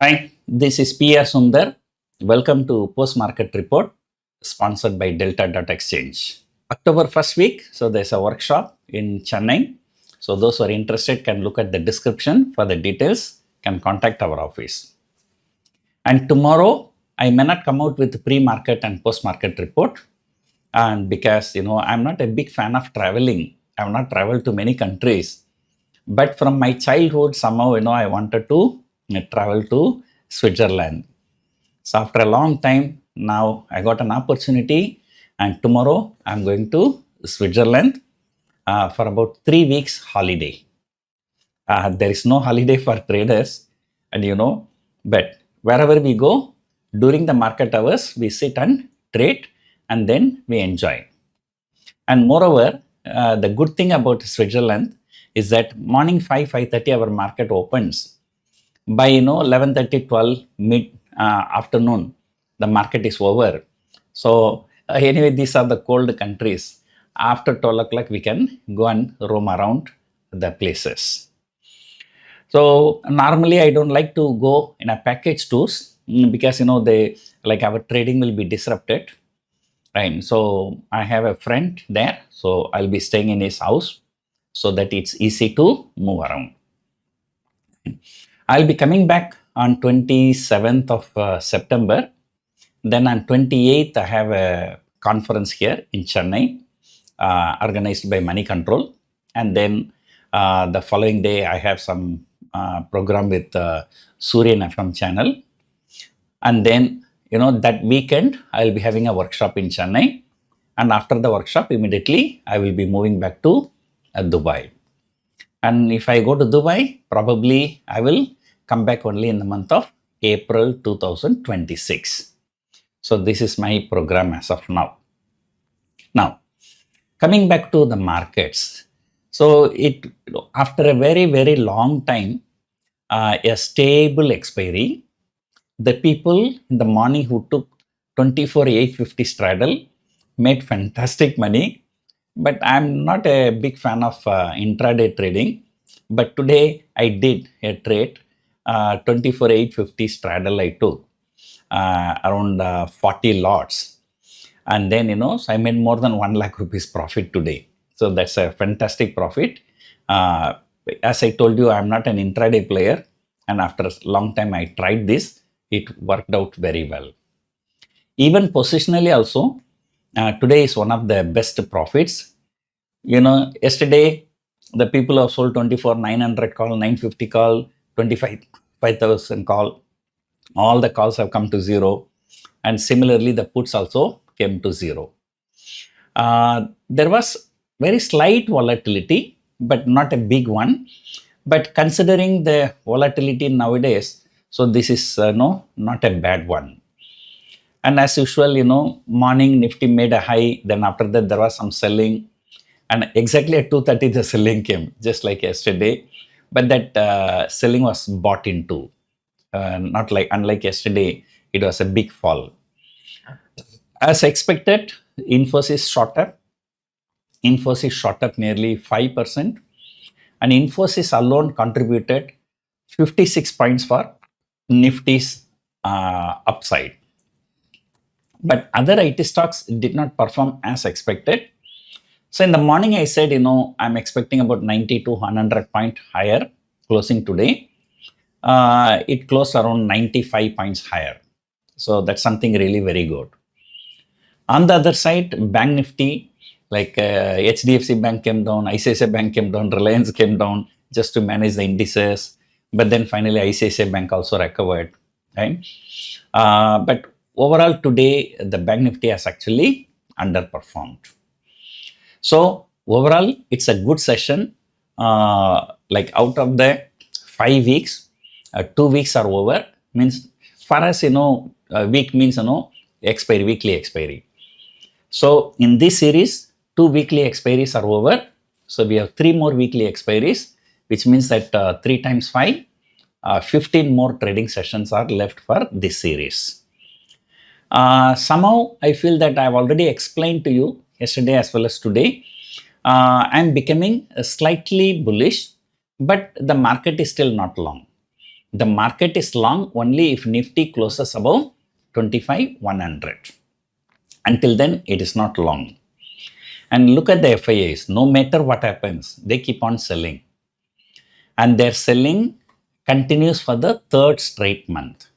Hi, this is PR Sundar. Welcome to Post Market Report sponsored by Delta.exchange. October first week, so there's a workshop in Chennai. So those who are interested can look at the description for the details, can contact our office. And tomorrow, I may not come out with pre-market and post-market report. And because, I'm not a big fan of traveling. I have not traveled to many countries. But from my childhood, somehow, I wanted to travel to Switzerland. So after a long time, now I got an opportunity, and tomorrow I'm going to Switzerland for about 3 weeks holiday. There is no holiday for traders, and but wherever we go during the market hours, we sit and trade, and then we enjoy. And moreover, the good thing about Switzerland is that morning 5:30 our market opens. By 11:30, 12 mid afternoon, the market is over. So anyway, these are the cold countries. After 12 o'clock, we can go and roam around the places. So normally I don't like to go in a package tours because they like our trading will be disrupted. Right. So I have a friend there, so I'll be staying in his house so that it's easy to move around. I'll be coming back on 27th of September. Then on 28th, I have a conference here in Chennai, organized by Money Control. And then the following day, I have some program with Suryan FM channel. And then, that weekend, I'll be having a workshop in Chennai. And after the workshop, immediately, I will be moving back to Dubai. And if I go to Dubai, probably I will come back only in the month of April 2026. So this is my program as of now. Now, coming back to the markets. So after a very, very long time, a stable expiry, the people in the morning who took 24,850 straddle made fantastic money. But I'm not a big fan of intraday trading. But today I did a trade, 24,850 straddle I took, around 40 lots. And then, so I made more than 1 lakh rupees profit today. So that's a fantastic profit. As I told you, I'm not an intraday player. And after a long time I tried this, it worked out very well. Even positionally also, today is one of the best profits. Yesterday, the people have sold 24,900 call, 950 call, 25,000 call. All the calls have come to zero. And similarly, the puts also came to zero. There was very slight volatility, but not a big one. But considering the volatility nowadays, so this is not a bad one. And as usual, morning Nifty made a high. Then after that, there was some selling. And exactly at 2:30, the selling came, just like yesterday. But that selling was bought into. Unlike yesterday, it was a big fall. As expected, Infosys shot up. Infosys shot up nearly 5%. And Infosys alone contributed 56 points for Nifty's upside. But other IT stocks did not perform as expected. So in the morning, I said, I'm expecting about 90 to 100 point higher closing today. It closed around 95 points higher. So that's something really very good. On the other side, Bank Nifty, like HDFC Bank came down, ICICI Bank came down, Reliance came down just to manage the indices. But then finally, ICICI Bank also recovered. Right? But overall today, the Bank Nifty has actually underperformed. So overall, it's a good session. Like out of the 5 weeks, 2 weeks are over. Means for us, a week means expiry, weekly expiry. So in this series, 2 weekly expiries are over. So we have 3 more weekly expiries, which means that 3 times 5, 15 more trading sessions are left for this series. Somehow I feel that I've already explained to you yesterday as well as today. I'm becoming slightly bullish, but the market is still not long. the market is long only if Nifty closes above 25,100. Until then, it is not long. And look at the FIIs. No matter what happens, they keep on selling. And their selling continues for the third straight month.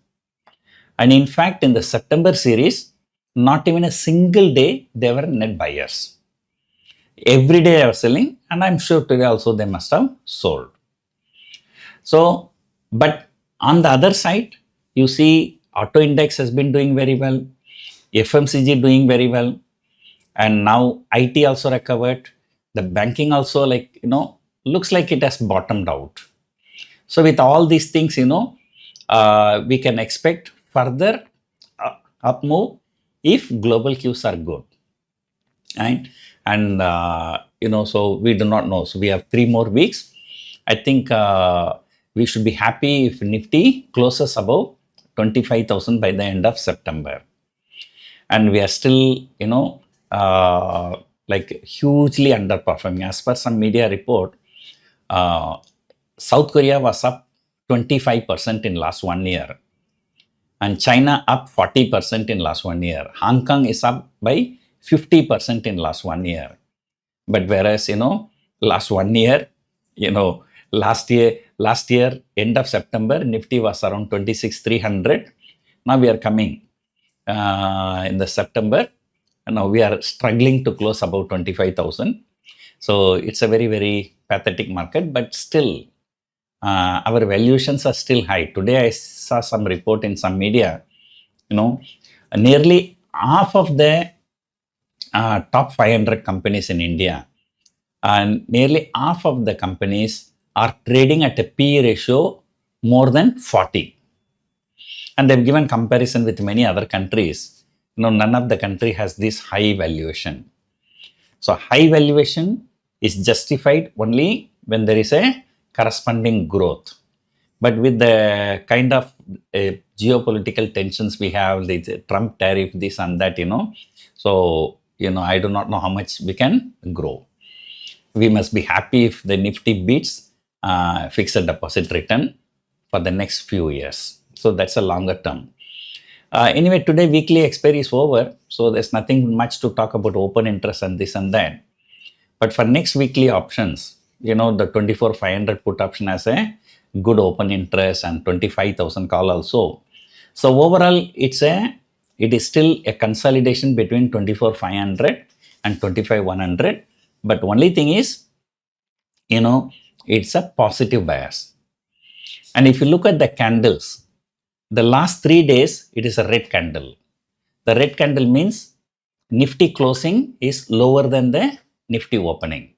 And in fact, in the September series, not even a single day they were net buyers. Every day they were selling, and I'm sure today also they must have sold. So, but on the other side, you see auto index has been doing very well, FMCG doing very well, and now IT also recovered. The banking also, like, looks like it has bottomed out. So with all these things, we can expect further up move if global cues are good. Right? And, so we do not know. So we have 3 more weeks. I think we should be happy if Nifty closes above 25,000 by the end of September. And we are still, like hugely underperforming. As per some media report, South Korea was up 25% in last 1 year. And China up 40% in last 1 year. Hong Kong is up by 50% in last 1 year. But whereas, last 1 year, last year, end of September, Nifty was around 26,300. Now we are coming in the September. And now we are struggling to close about 25,000. So it's a very, very pathetic market, but still our valuations are still high. Today I saw some report in some media, nearly half of the top 500 companies in India, and nearly half of the companies are trading at a PE ratio more than 40. And they've given comparison with many other countries. None of the country has this high valuation. So high valuation is justified only when there is a corresponding growth. But with the kind of geopolitical tensions we have, the Trump tariff, this and that, so, I do not know how much we can grow. We must be happy if the Nifty beats fixed deposit return for the next few years. So that's a longer term. Anyway, today weekly expiry is over. So there's nothing much to talk about open interest and this and that. But for next weekly options, the 24,500 put option has a good open interest and 25,000 call also. So overall, it is still a consolidation between 24,500 and 25,100. But only thing is, it's a positive bias. And if you look at the candles, the last 3 days, it is a red candle. The red candle means Nifty closing is lower than the Nifty opening.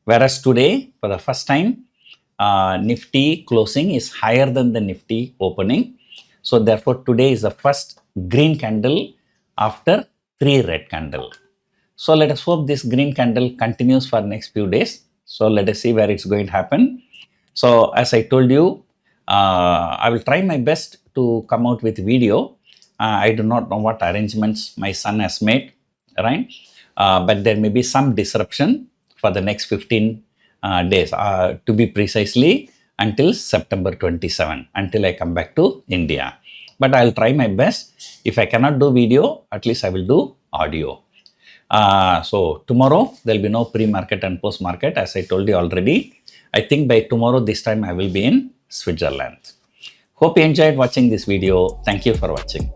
Whereas today, for the first time, Nifty closing is higher than the Nifty opening. So therefore, today is the first green candle after 3 red candle. So let us hope this green candle continues for next few days. So let us see where it's going to happen. So as I told you, I will try my best to come out with video. I do not know what arrangements my son has made, right? But there may be some disruption for the next 15 days, to be precisely until September 27, until I come back to India. But I'll try my best. If I cannot do video, at least I will do audio. So tomorrow, there will be no pre-market and post-market, as I told you already. I think by tomorrow, this time I will be in Switzerland. Hope you enjoyed watching this video. Thank you for watching.